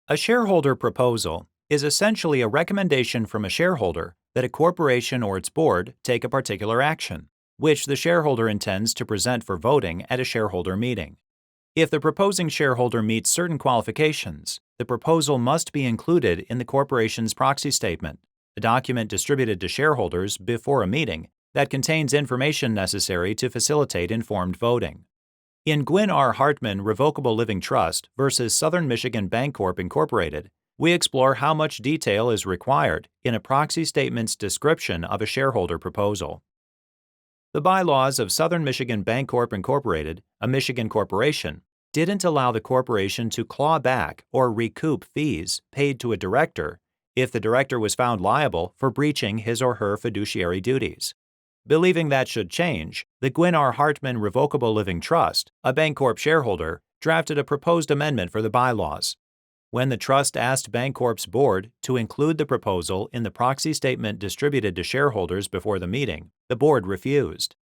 A shareholder proposal is essentially a recommendation from a shareholder that a corporation or its board take a particular action, which the shareholder intends to present for voting at a shareholder meeting. If the proposing shareholder meets certain qualifications, the proposal must be included in the corporation's proxy statement, a document distributed to shareholders before a meeting that contains information necessary to facilitate informed voting. In Gwyn R. Hartman Revocable Living Trust versus Southern Michigan Bancorp Incorporated, we explore how much detail is required in a proxy statement's description of a shareholder proposal. The bylaws of Southern Michigan Bancorp Incorporated, a Michigan corporation, didn't allow the corporation to claw back or recoup fees paid to a director if the director was found liable for breaching his or her fiduciary duties. Believing that should change, the Gwyn R. Hartman Revocable Living Trust, a Bancorp shareholder, drafted a proposed amendment for the bylaws. When the trust asked Bancorp's board to include the proposal in the proxy statement distributed to shareholders before the meeting, the board refused.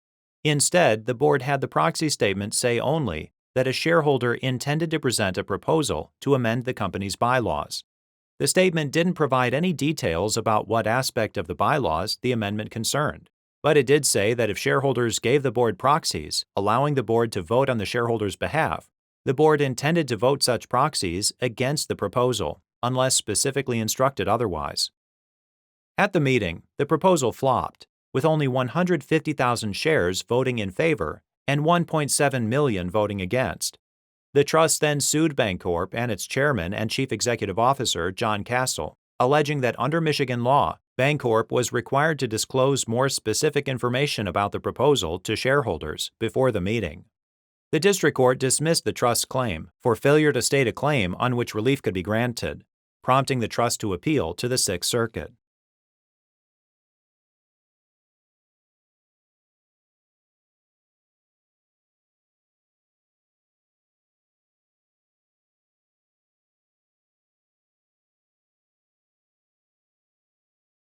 Instead, the board had the proxy statement say only that a shareholder intended to present a proposal to amend the company's bylaws. The statement didn't provide any details about what aspect of the bylaws the amendment concerned. But it did say that if shareholders gave the board proxies, allowing the board to vote on the shareholders' behalf, the board intended to vote such proxies against the proposal, unless specifically instructed otherwise. At the meeting, the proposal flopped, with only 150,000 shares voting in favor and 1.7 million voting against. The trust then sued Bancorp and its chairman and chief executive officer, John Castle, alleging that under Michigan law, Bancorp was required to disclose more specific information about the proposal to shareholders before the meeting. The district court dismissed the trust's claim for failure to state a claim on which relief could be granted, prompting the trust to appeal to the Sixth Circuit.